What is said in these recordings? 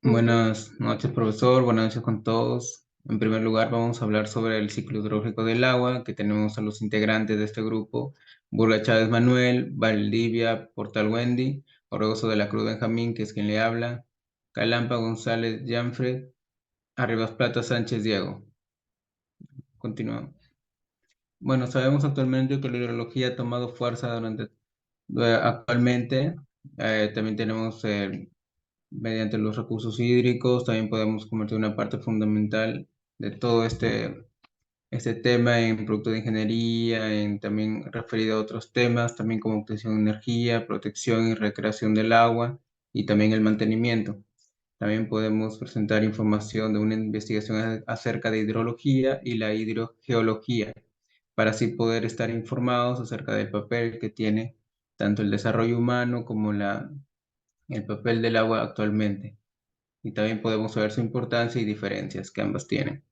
Buenas noches, profesor. Buenas noches con todos. En primer lugar, vamos a hablar sobre el ciclo hidrológico del agua, que tenemos a los integrantes de este grupo: Burga Chávez Manuel, Valdivia Portal Wendy, Orregoso de la Cruz Benjamín, que es quien le habla, Calampa González Janfred, Arribas Plata Sánchez Diego. Continuamos. Bueno, sabemos actualmente que la hidrología ha tomado fuerza actualmente. También tenemos mediante los recursos hídricos, también podemos convertir una parte fundamental de todo este tema en producto de ingeniería, en también referido a otros temas, también como obtención de energía, protección y recreación del agua y también el mantenimiento. También podemos presentar información de una investigación acerca de hidrología y la hidrogeología, para así poder estar informados acerca del papel que tiene tanto el desarrollo humano como el papel del agua actualmente, y también podemos saber su importancia y diferencias que ambas tienen.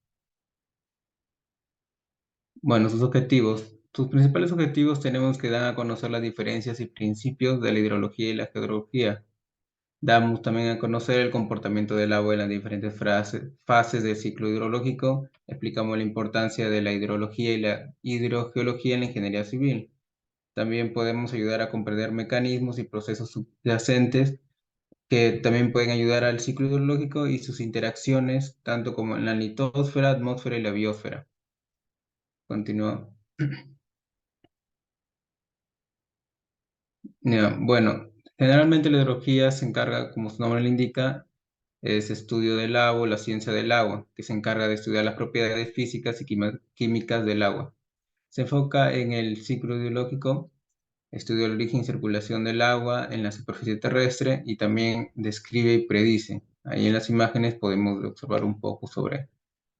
Bueno, sus objetivos. Sus principales objetivos tenemos que dar a conocer las diferencias y principios de la hidrología y la geología. Damos también a conocer el comportamiento del agua en las diferentes fases del ciclo hidrológico. Explicamos la importancia de la hidrología y la hidrogeología en la ingeniería civil. También podemos ayudar a comprender mecanismos y procesos subyacentes que también pueden ayudar al ciclo hidrológico y sus interacciones, tanto como en la litosfera, atmósfera y la biosfera. Continúa. Ya, bueno, generalmente la hidrología se encarga, como su nombre le indica, es estudio del agua, la ciencia del agua, que se encarga de estudiar las propiedades físicas y químicas del agua. Se enfoca en el ciclo hidrológico, estudia el origen y circulación del agua en la superficie terrestre y también describe y predice. Ahí en las imágenes podemos observar un poco sobre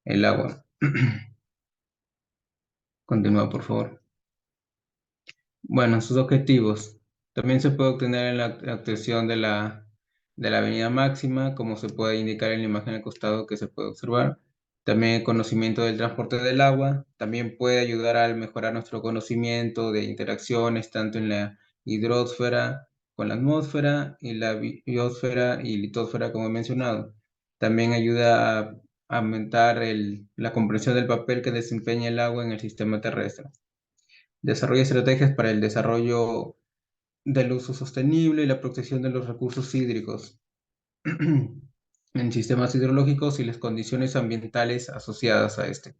el agua. Continúa, por favor. Bueno, sus objetivos. También se puede obtener en la obtención de la avenida máxima, como se puede indicar en la imagen al costado que se puede observar. También el conocimiento del transporte del agua. También puede ayudar a mejorar nuestro conocimiento de interacciones tanto en la hidrosfera con la atmósfera y la biosfera y litosfera, como he mencionado. También ayuda a aumentar la comprensión del papel que desempeña el agua en el sistema terrestre. Desarrolla estrategias para el desarrollo del uso sostenible y la protección de los recursos hídricos en sistemas hidrológicos y las condiciones ambientales asociadas a este.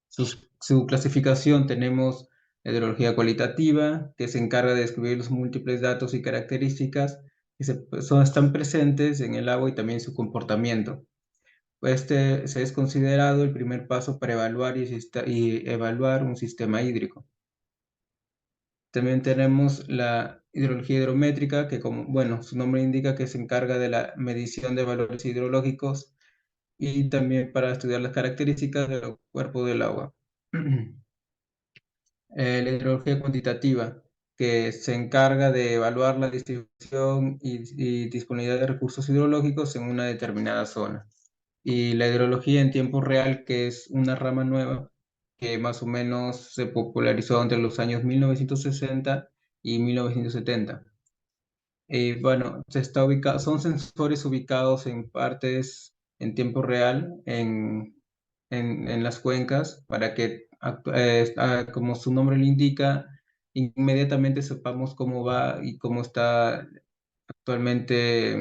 Su clasificación: tenemos la hidrología cualitativa, que se encarga de describir los múltiples datos y características que están presentes en el agua y también su comportamiento. Este se es considerado el primer paso para evaluar y evaluar un sistema hídrico. También tenemos la hidrología hidrométrica, que, como, bueno, su nombre indica, que se encarga de la medición de valores hidrológicos y también para estudiar las características del cuerpo del agua. La hidrología cuantitativa, que se encarga de evaluar la distribución y disponibilidad de recursos hidrológicos en una determinada zona. Y la hidrología en tiempo real, que es una rama nueva que más o menos se popularizó entre los años 1960 y 1970. Y bueno, son sensores ubicados en partes en tiempo real en las cuencas, para que, como su nombre le indica, inmediatamente sepamos cómo va y cómo está actualmente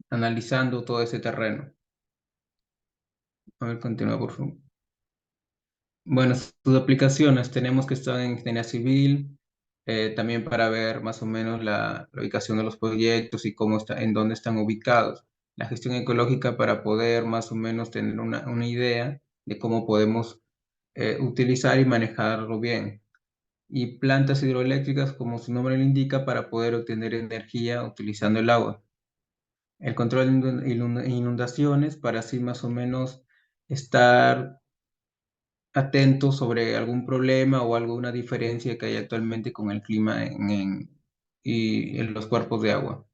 analizando todo ese terreno. A ver, continúa, por favor. Bueno, sus aplicaciones, tenemos que estar en ingeniería civil, también para ver más o menos la ubicación de los proyectos y en dónde están ubicados. La gestión ecológica, para poder más o menos tener una idea de cómo podemos utilizar y manejarlo bien. Y plantas hidroeléctricas, como su nombre lo indica, para poder obtener energía utilizando el agua. El control de inundaciones, para así más o menos estar atento sobre algún problema o alguna diferencia que hay actualmente con el clima y en los cuerpos de agua.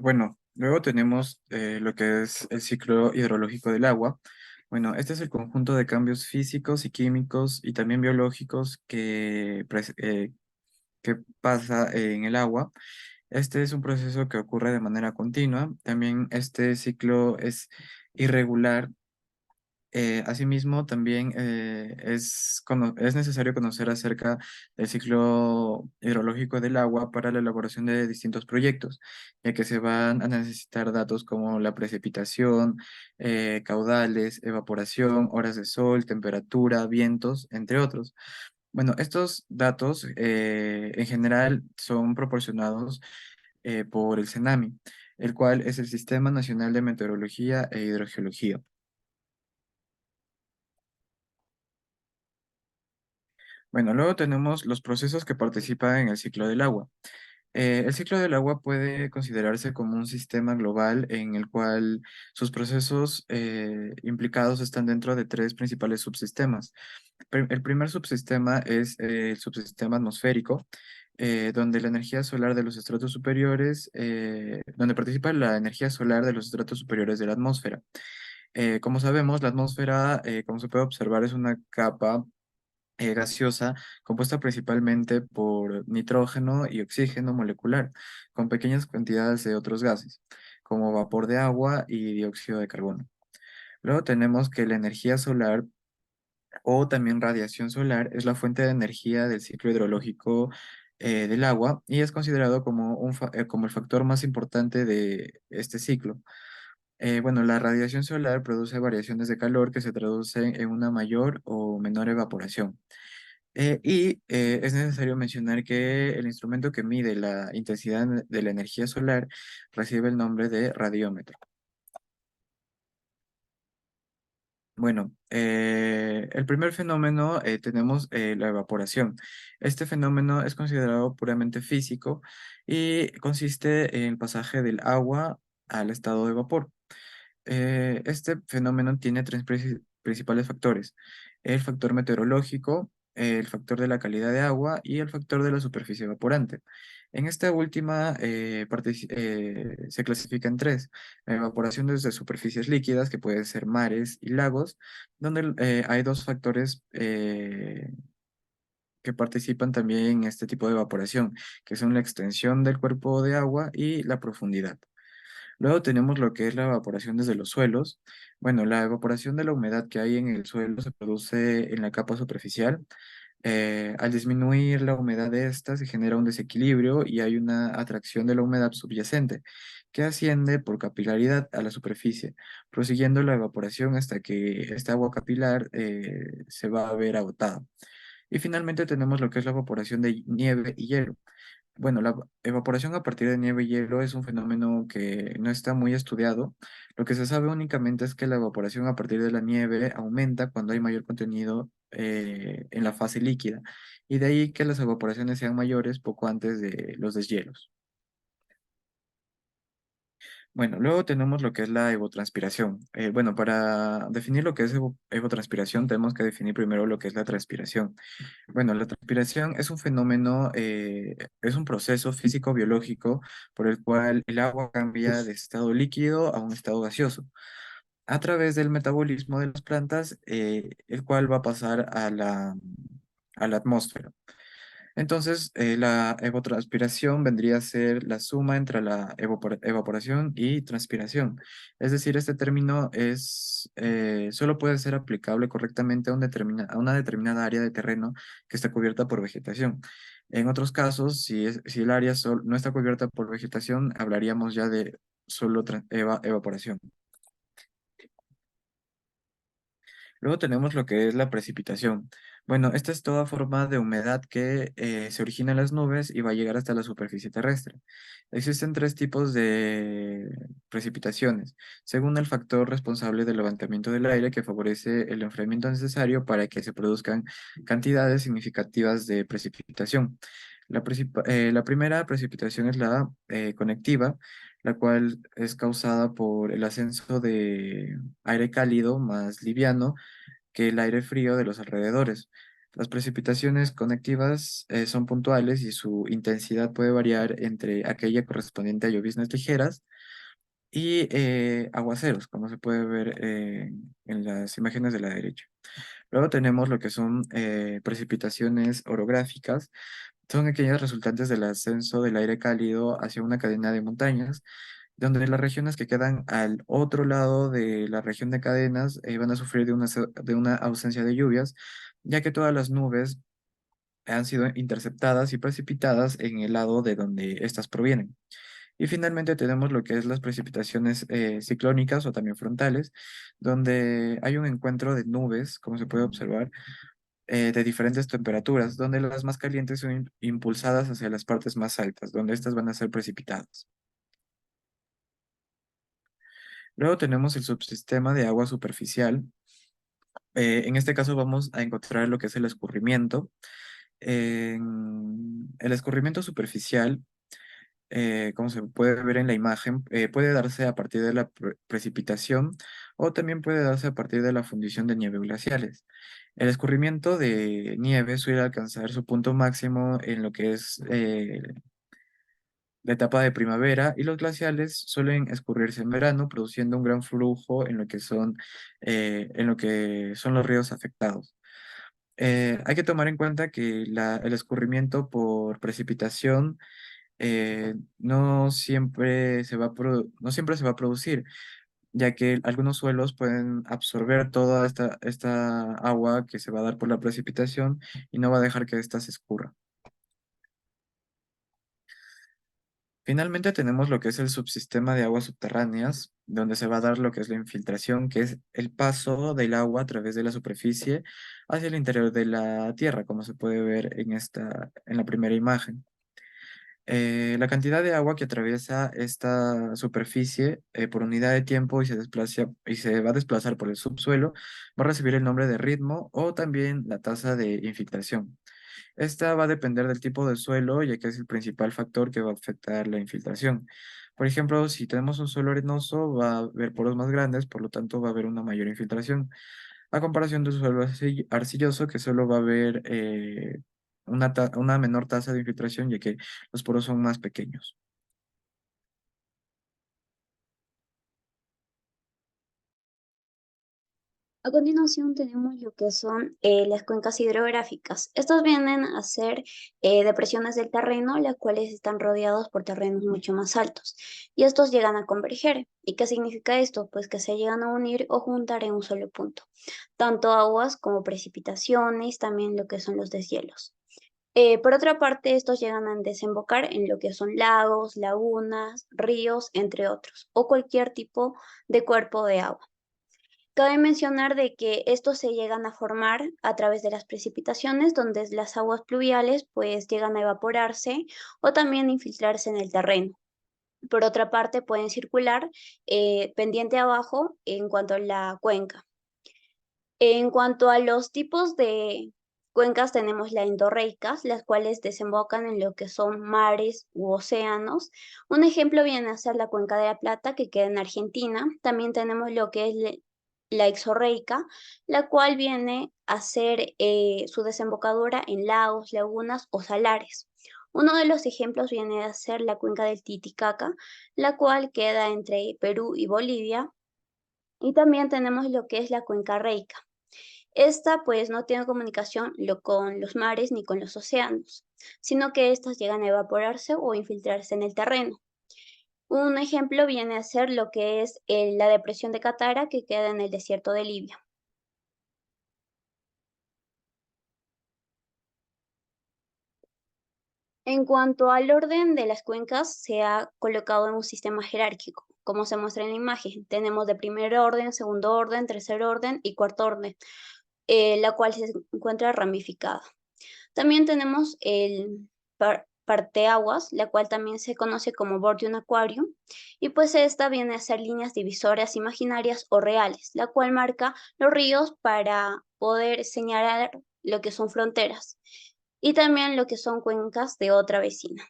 Bueno, luego tenemos lo que es el ciclo hidrológico del agua. Bueno, este es el conjunto de cambios físicos y químicos y también biológicos que pasa en el agua. Este es un proceso que ocurre de manera continua. También este ciclo es irregular. Asimismo, también es necesario conocer acerca del ciclo hidrológico del agua para la elaboración de distintos proyectos, ya que se van a necesitar datos como la precipitación, caudales, evaporación, horas de sol, temperatura, vientos, entre otros. Bueno, estos datos en general son proporcionados por el CENAMI, el cual es el Sistema Nacional de Meteorología e Hidrogeología. Bueno, luego tenemos los procesos que participan en el ciclo del agua. El ciclo del agua puede considerarse como un sistema global en el cual sus procesos implicados están dentro de tres principales subsistemas. El primer subsistema es el subsistema atmosférico, donde la energía solar de los estratos superiores, donde participa la energía solar de los estratos superiores de la atmósfera. Como sabemos, la atmósfera, como se puede observar, es una capa gaseosa compuesta principalmente por nitrógeno y oxígeno molecular, con pequeñas cantidades de otros gases, como vapor de agua y dióxido de carbono. Luego tenemos que la energía solar o también radiación solar es la fuente de energía del ciclo hidrológico del agua y es considerado como, como el factor más importante de este ciclo. Bueno, la radiación solar produce variaciones de calor que se traducen en una mayor o menor evaporación. Es necesario mencionar que el instrumento que mide la intensidad de la energía solar recibe el nombre de radiómetro. Bueno, el primer fenómeno tenemos la evaporación. Este fenómeno es considerado puramente físico y consiste en el pasaje del agua al estado de vapor. Este fenómeno tiene tres principales factores: el factor meteorológico, el factor de la calidad de agua y el factor de la superficie evaporante. En esta última se clasifica en tres: la evaporación desde superficies líquidas, que pueden ser mares y lagos, donde hay dos factores que participan también en este tipo de evaporación, que son la extensión del cuerpo de agua y la profundidad. Luego tenemos lo que es la evaporación desde los suelos. Bueno, la evaporación de la humedad que hay en el suelo se produce en la capa superficial. Al disminuir la humedad de esta se genera un desequilibrio y hay una atracción de la humedad subyacente que asciende por capilaridad a la superficie, prosiguiendo la evaporación hasta que esta agua capilar se va a ver agotada. Y finalmente tenemos lo que es la evaporación de nieve y hielo. Bueno, la evaporación a partir de nieve y hielo es un fenómeno que no está muy estudiado. Lo que se sabe únicamente es que la evaporación a partir de la nieve aumenta cuando hay mayor contenido en la fase líquida, y de ahí que las evaporaciones sean mayores poco antes de los deshielos. Bueno, luego tenemos lo que es la evotranspiración. Bueno, para definir lo que es evotranspiración, tenemos que definir primero lo que es la transpiración. Bueno, la transpiración es un fenómeno, es un proceso físico-biológico por el cual el agua cambia de estado líquido a un estado gaseoso a través del metabolismo de las plantas, el cual va a pasar a la atmósfera. Entonces, la evapotranspiración vendría a ser la suma entre la evaporación y transpiración. Es decir, este término solo puede ser aplicable correctamente a, a una determinada área de terreno que está cubierta por vegetación. En otros casos, si el área no está cubierta por vegetación, hablaríamos ya de solo evaporación. Luego tenemos lo que es la precipitación. Bueno, esta es toda forma de humedad que se origina en las nubes y va a llegar hasta la superficie terrestre. Existen tres tipos de precipitaciones, según el factor responsable del levantamiento del aire que favorece el enfriamiento necesario para que se produzcan cantidades significativas de precipitación. La primera precipitación es la conectiva, la cual es causada por el ascenso de aire cálido más liviano que el aire frío de los alrededores. Las precipitaciones conectivas son puntuales y su intensidad puede variar entre aquella correspondiente a lloviznas ligeras y aguaceros, como se puede ver en las imágenes de la derecha. Luego tenemos lo que son precipitaciones orográficas. Son aquellas resultantes del ascenso del aire cálido hacia una cadena de montañas, donde las regiones que quedan al otro lado de la región de cadenas van a sufrir de una ausencia de lluvias, ya que todas las nubes han sido interceptadas y precipitadas en el lado de donde éstas provienen. Y finalmente tenemos lo que es las precipitaciones ciclónicas o también frontales, donde hay un encuentro de nubes, como se puede observar, de diferentes temperaturas, donde las más calientes son impulsadas hacia las partes más altas, donde estas van a ser precipitadas. Luego tenemos el subsistema de agua superficial. En este caso vamos a encontrar lo que es el escurrimiento. El escurrimiento superficial, como se puede ver en la imagen, puede darse a partir de la precipitación o también puede darse a partir de la fundición de nieve glaciales. El escurrimiento de nieve suele alcanzar su punto máximo en lo que es la etapa de primavera y los glaciales suelen escurrirse en verano, produciendo un gran flujo en lo que son los ríos afectados. Hay que tomar en cuenta que el escurrimiento por precipitación no siempre se va a producir, ya que algunos suelos pueden absorber toda esta agua que se va a dar por la precipitación y no va a dejar que ésta se escurra. Finalmente tenemos lo que es el subsistema de aguas subterráneas, donde se va a dar lo que es la infiltración, que es el paso del agua a través de la superficie hacia el interior de la tierra, como se puede ver en la primera imagen. La cantidad de agua que atraviesa esta superficie por unidad de tiempo y se va a desplazar por el subsuelo va a recibir el nombre de ritmo o también la tasa de infiltración. Esta va a depender del tipo de suelo, ya que es el principal factor que va a afectar la infiltración. Por ejemplo, si tenemos un suelo arenoso, va a haber poros más grandes, por lo tanto va a haber una mayor infiltración. A comparación de un suelo arcilloso, que solo va a haber una menor tasa de infiltración, ya que los poros son más pequeños. A continuación tenemos lo que son las cuencas hidrográficas. Estos vienen a ser depresiones del terreno, las cuales están rodeados por terrenos mucho más altos. Y estos llegan a converger. ¿Y qué significa esto? Pues que se llegan a unir o juntar en un solo punto. Tanto aguas como precipitaciones, también lo que son los deshielos. Por otra parte, estos llegan a desembocar en lo que son lagos, lagunas, ríos, entre otros, o cualquier tipo de cuerpo de agua. Cabe mencionar de que estos se llegan a formar a través de las precipitaciones, donde las aguas pluviales pues llegan a evaporarse o también infiltrarse en el terreno. Por otra parte, pueden circular pendiente abajo en cuanto a la cuenca. En cuanto a los tipos de cuencas, tenemos las endorreicas, las cuales desembocan en lo que son mares u océanos. Un ejemplo viene a ser la Cuenca de la Plata, que queda en Argentina. También tenemos lo que es la exorreica, la cual viene a ser su desembocadura en lagos, lagunas o salares. Uno de los ejemplos viene a ser la cuenca del Titicaca, la cual queda entre Perú y Bolivia. Y también tenemos lo que es la cuenca reica. Esta pues no tiene comunicación con los mares ni con los océanos, sino que estas llegan a evaporarse o infiltrarse en el terreno. Un ejemplo viene a ser lo que es la depresión de Catara, que queda en el desierto de Libia. En cuanto al orden de las cuencas, se ha colocado en un sistema jerárquico, como se muestra en la imagen. Tenemos de primer orden, segundo orden, tercer orden y cuarto orden, la cual se encuentra ramificada. También tenemos el parteaguas, la cual también se conoce como borde de un acuario, y pues esta viene a ser líneas divisorias imaginarias o reales, la cual marca los ríos para poder señalar lo que son fronteras y también lo que son cuencas de otra vecina.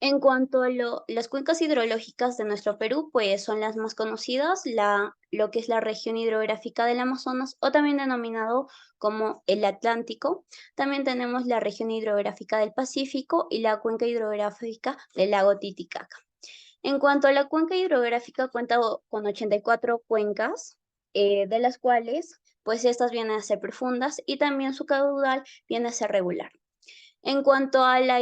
En cuanto a las cuencas hidrológicas de nuestro Perú, pues son las más conocidas, lo que es la región hidrográfica del Amazonas, o también denominado como el Atlántico. También tenemos la región hidrográfica del Pacífico y la cuenca hidrográfica del lago Titicaca. En cuanto a la cuenca hidrográfica, cuenta con 84 cuencas, de las cuales, pues estas vienen a ser profundas y también su caudal viene a ser regular. En cuanto a la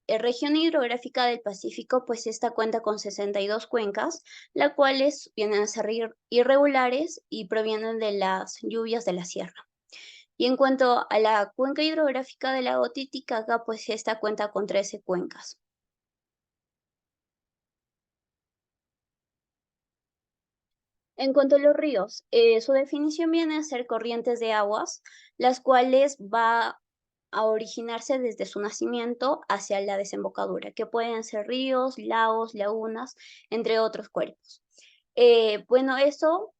región hidrográfica del Pacífico, pues esta cuenta con 62 cuencas, las cuales vienen a ser irregulares y provienen de las lluvias de la sierra. Y en cuanto a la cuenca hidrográfica del lago Titicaca, pues esta cuenta con 13 cuencas. En cuanto a los ríos, su definición viene a ser corrientes de aguas, las cuales va a originarse desde su nacimiento hacia la desembocadura, que pueden ser ríos, lagos, lagunas, entre otros cuerpos. Bueno, eso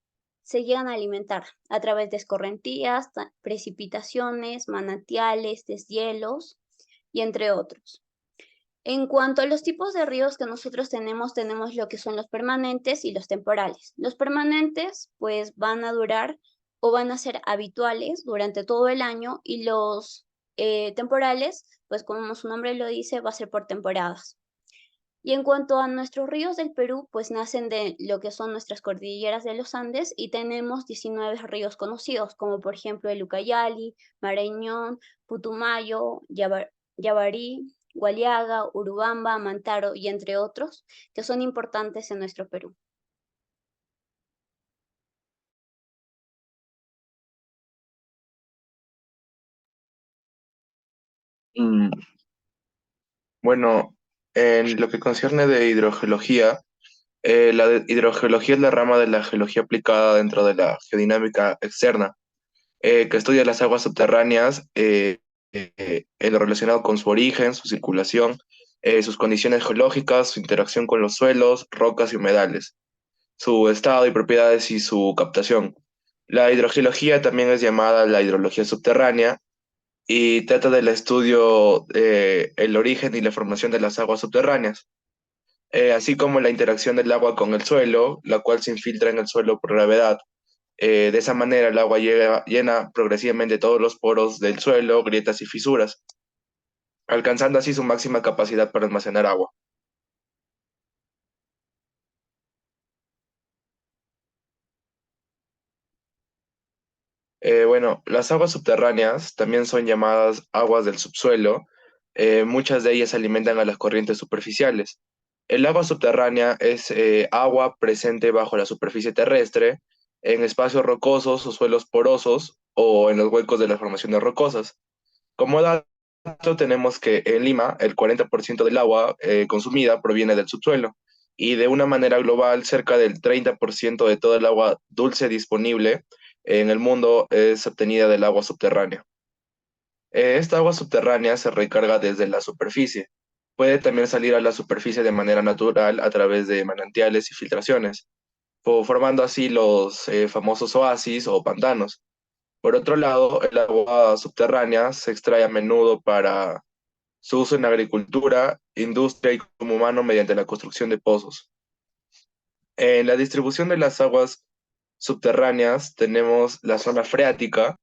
se llegan a alimentar a través de escorrentías, precipitaciones, manantiales, deshielos y entre otros. En cuanto a los tipos de ríos que nosotros tenemos lo que son los permanentes y los temporales. Los permanentes pues van a durar o van a ser habituales durante todo el año y los temporales, pues como su nombre lo dice, va a ser por temporadas. Y en cuanto a nuestros ríos del Perú, pues nacen de lo que son nuestras cordilleras de los Andes y tenemos 19 ríos conocidos, como por ejemplo el Ucayali, Marañón, Putumayo, Yavarí, Gualiaga, Urubamba, Mantaro y entre otros, que son importantes en nuestro Perú. Mm, Bueno, en lo que concierne de hidrogeología, hidrogeología es la rama de la geología aplicada dentro de la geodinámica externa, que estudia las aguas subterráneas en lo relacionado con su origen, su circulación, sus condiciones geológicas, su interacción con los suelos, rocas y humedales, su estado y propiedades y su captación. La hidrogeología también es llamada la hidrología subterránea y trata del estudio, el origen y la formación de las aguas subterráneas, así como la interacción del agua con el suelo, la cual se infiltra en el suelo por gravedad. De esa manera el agua llena progresivamente todos los poros del suelo, grietas y fisuras, alcanzando así su máxima capacidad para almacenar agua. Bueno, las aguas subterráneas también son llamadas aguas del subsuelo. Muchas de ellas alimentan a las corrientes superficiales. El agua subterránea es agua presente bajo la superficie terrestre, en espacios rocosos o suelos porosos o en los huecos de las formaciones rocosas. Como dato, tenemos que en Lima el 40% del agua consumida proviene del subsuelo y de una manera global cerca del 30% de todo el agua dulce disponible en el mundo es obtenida del agua subterránea. Esta agua subterránea se recarga desde la superficie. Puede también salir a la superficie de manera natural a través de manantiales y filtraciones, formando así los famosos oasis o pantanos. Por otro lado, el agua subterránea se extrae a menudo para su uso en agricultura, industria y como humano mediante la construcción de pozos. En la distribución de las aguas subterráneas tenemos la zona freática,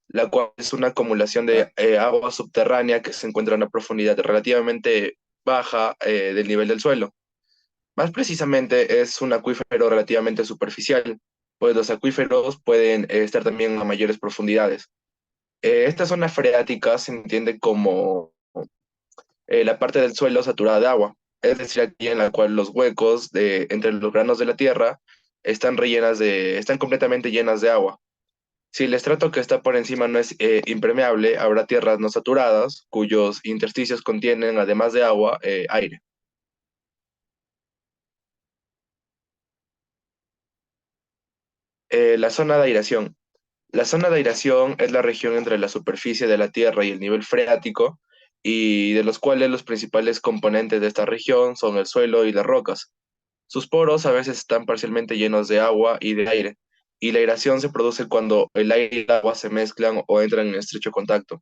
la cual es una acumulación de agua subterránea que se encuentra a una profundidad relativamente baja del nivel del suelo. Más precisamente es un acuífero relativamente superficial, pues los acuíferos pueden estar también a mayores profundidades. Esta zona freática se entiende como la parte del suelo saturada de agua, es decir, aquí en la cual los huecos entre los granos de la tierra están completamente llenas de agua. Si el estrato que está por encima no es impermeable, habrá tierras no saturadas, cuyos intersticios contienen, además de agua, aire. La zona de aireación. La zona de aireación es la región entre la superficie de la Tierra y el nivel freático, y de los cuales los principales componentes de esta región son el suelo y las rocas. Sus poros a veces están parcialmente llenos de agua y de aire, y la aireación se produce cuando el aire y el agua se mezclan o entran en estrecho contacto.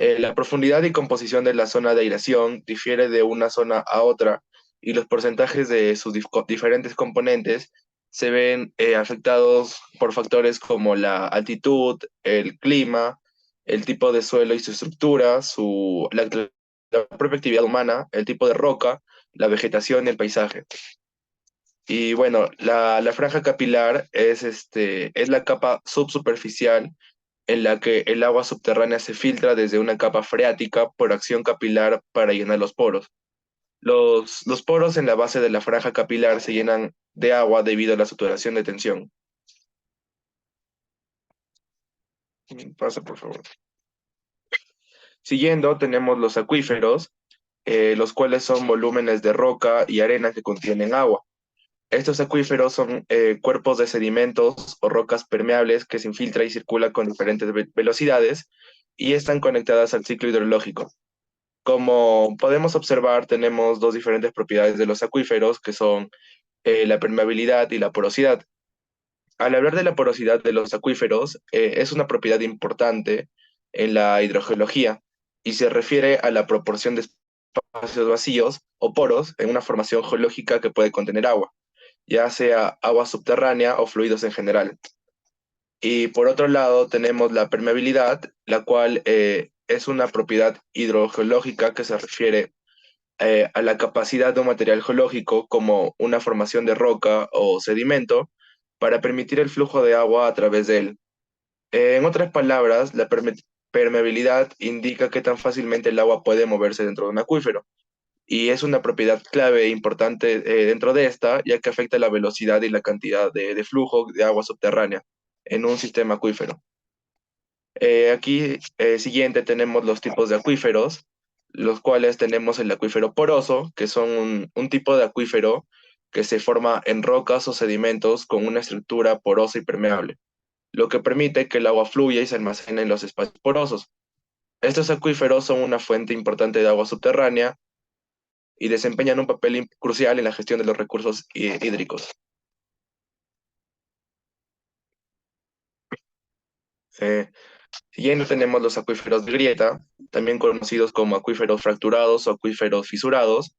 La profundidad y composición de la zona de aireación difiere de una zona a otra y los porcentajes de sus diferentes componentes se ven afectados por factores como la altitud, el clima, el tipo de suelo y su estructura, la propia actividad humana, el tipo de roca, la vegetación y el paisaje. Y bueno, la franja capilar es la capa subsuperficial en la que el agua subterránea se filtra desde una capa freática por acción capilar para llenar los poros. Los poros en la base de la franja capilar se llenan de agua debido a la saturación de tensión. Pasa, por favor. Siguiendo, tenemos los acuíferos, los cuales son volúmenes de roca y arena que contienen agua. Estos acuíferos son cuerpos de sedimentos o rocas permeables que se infiltra y circula con diferentes velocidades y están conectadas al ciclo hidrológico. Como podemos observar, tenemos dos diferentes propiedades de los acuíferos, que son la permeabilidad y la porosidad. Al hablar de la porosidad de los acuíferos, es una propiedad importante en la hidrogeología y se refiere a la proporción de espacios vacíos o poros en una formación geológica que puede contener agua, ya sea agua subterránea o fluidos en general. Y por otro lado tenemos la permeabilidad, la cual es una propiedad hidrogeológica que se refiere a la capacidad de un material geológico como una formación de roca o sedimento para permitir el flujo de agua a través de él. En otras palabras, la permeabilidad indica qué tan fácilmente el agua puede moverse dentro de un acuífero y es una propiedad clave e importante dentro de esta, ya que afecta la velocidad y la cantidad de flujo de agua subterránea en un sistema acuífero. Aquí, siguiente, tenemos los tipos de acuíferos, los cuales tenemos el acuífero poroso, que son un tipo de acuífero que se forma en rocas o sedimentos con una estructura porosa y permeable, lo que permite que el agua fluya y se almacene en los espacios porosos. Estos acuíferos son una fuente importante de agua subterránea y desempeñan un papel crucial en la gestión de los recursos hídricos. Eh, Siguiendo tenemos los acuíferos de grieta, también conocidos como acuíferos fracturados o acuíferos fisurados.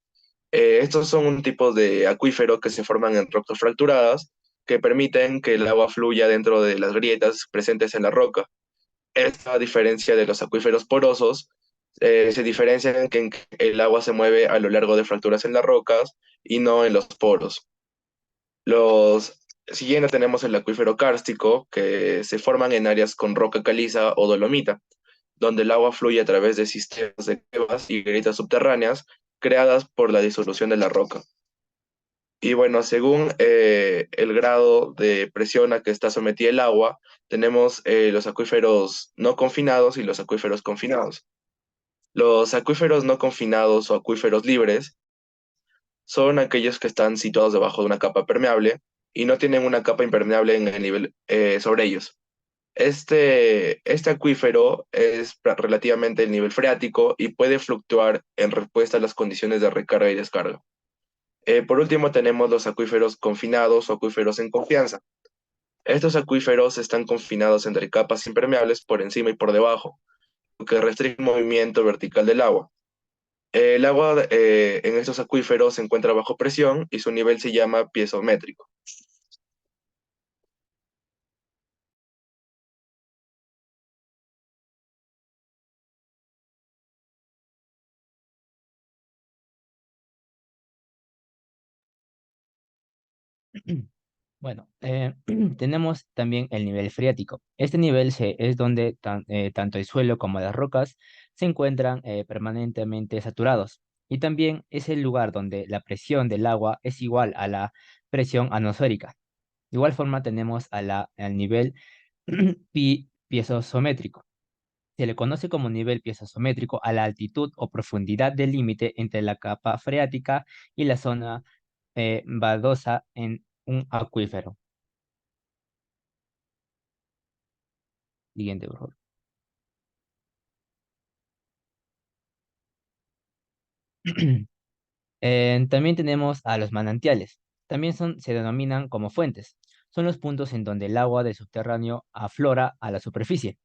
Estos son un tipo de acuífero que se forman en rocas fracturadas que permiten que el agua fluya dentro de las grietas presentes en la roca. Esta, a diferencia de los acuíferos porosos, se diferencian en que el agua se mueve a lo largo de fracturas en las rocas y no en los poros. Los Siguiendo tenemos el acuífero kárstico, que se forman en áreas con roca caliza o dolomita, donde el agua fluye a través de sistemas de cuevas y grietas subterráneas creadas por la disolución de la roca. Y bueno, según el grado de presión a que está sometida el agua, tenemos los acuíferos no confinados y los acuíferos confinados. Los acuíferos no confinados o acuíferos libres son aquellos que están situados debajo de una capa permeable y no tienen una capa impermeable en el nivel sobre ellos. Este acuífero es relativamente el nivel freático y puede fluctuar en respuesta a las condiciones de recarga y descarga. Por último, tenemos los acuíferos confinados o acuíferos en confianza. Estos acuíferos están confinados entre capas impermeables por encima y por debajo, lo que restringe el movimiento vertical del agua. El agua en estos acuíferos se encuentra bajo presión y su nivel se llama piezométrico. Bueno, tenemos también el nivel freático. Este nivel es donde tanto el suelo como las rocas se encuentran permanentemente saturados. Y también es el lugar donde la presión del agua es igual a la presión atmosférica. De igual forma tenemos al nivel piezosométrico. Se le conoce como nivel piezosométrico a la altitud o profundidad del límite entre la capa freática y la zona baldosa en un acuífero. Siguiente, por favor. También tenemos a los manantiales. También se denominan como fuentes. Son los puntos en donde el agua del subterráneo aflora a la superficie.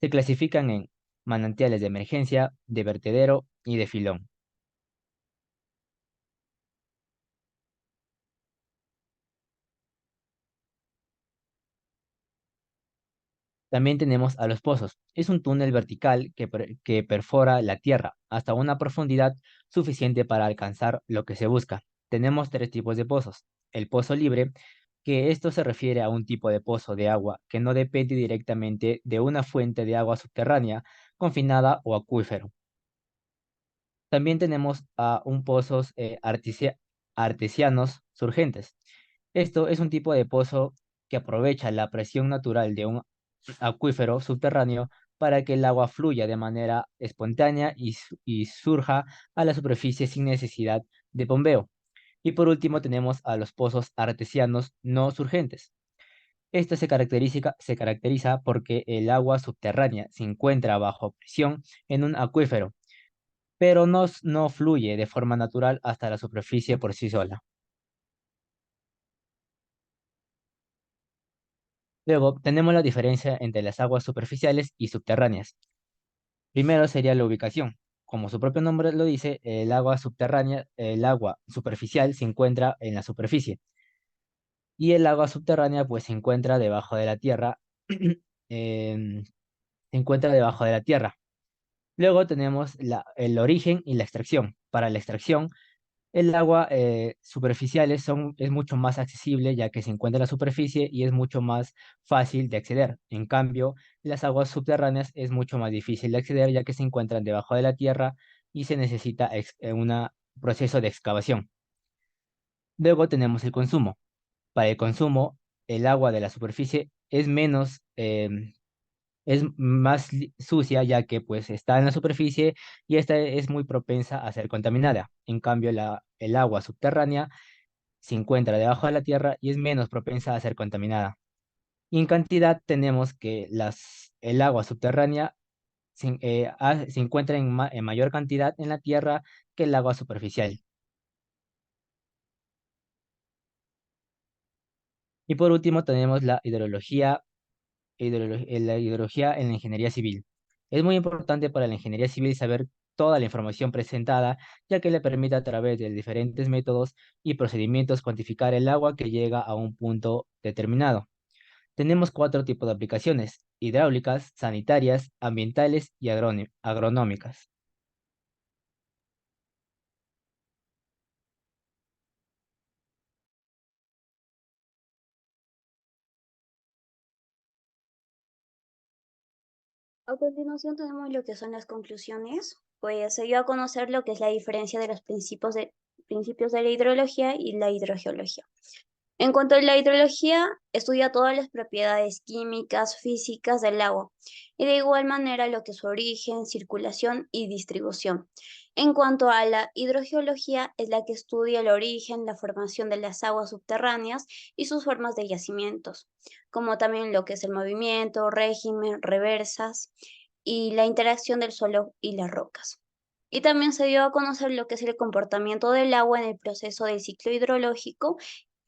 Se clasifican en manantiales de emergencia, de vertedero y de filón. También tenemos a los pozos. Es un túnel vertical que perfora la tierra hasta una profundidad suficiente para alcanzar lo que se busca. Tenemos tres tipos de pozos. El pozo libre, que esto se refiere a un tipo de pozo de agua que no depende directamente de una fuente de agua subterránea, confinada o acuífero. También tenemos a un pozos artesianos surgentes. Esto es un tipo de pozo que aprovecha la presión natural de un acuífero subterráneo para que el agua fluya de manera espontánea y surja a la superficie sin necesidad de bombeo. Y por último tenemos a los pozos artesianos no surgentes. Esto se caracteriza porque el agua subterránea se encuentra bajo presión en un acuífero, pero no fluye de forma natural hasta la superficie por sí sola. Luego, tenemos la diferencia entre las aguas superficiales y subterráneas. Primero sería la ubicación. Como su propio nombre lo dice, el agua subterránea, el agua superficial se encuentra en la superficie y el agua subterránea pues se encuentra debajo de la tierra. em, Se encuentra debajo de la tierra. Luego tenemos el origen y la extracción. Para la extracción, el agua superficial es mucho más accesible ya que se encuentra en la superficie y es mucho más fácil de acceder. En cambio, las aguas subterráneas es mucho más difícil de acceder ya que se encuentran debajo de la tierra y se necesita un proceso de excavación. Luego tenemos el consumo. Para el consumo, el agua de la superficie es más sucia ya que pues está en la superficie y esta es muy propensa a ser contaminada. En cambio, el agua subterránea se encuentra debajo de la tierra y es menos propensa a ser contaminada. Y en cantidad tenemos que el agua subterránea se encuentra en mayor cantidad en la tierra que el agua superficial. Y por último tenemos la hidrología en la ingeniería civil. Es muy importante para la ingeniería civil saber toda la información presentada, ya que le permite a través de diferentes métodos y procedimientos cuantificar el agua que llega a un punto determinado. Tenemos cuatro tipos de aplicaciones: hidráulicas, sanitarias, ambientales y agronómicas. A continuación tenemos lo que son las conclusiones, pues se dio a conocer lo que es la diferencia de los principios de la hidrología y la hidrogeología. En cuanto a la hidrología, estudia todas las propiedades químicas, físicas del agua y de igual manera lo que es su origen, circulación y distribución. En cuanto a la hidrogeología, es la que estudia el origen, la formación de las aguas subterráneas y sus formas de yacimientos, como también lo que es el movimiento, régimen, reversas y la interacción del suelo y las rocas. Y también se dio a conocer lo que es el comportamiento del agua en el proceso del ciclo hidrológico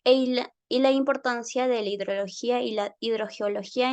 y la importancia de la hidrología y la hidrogeología en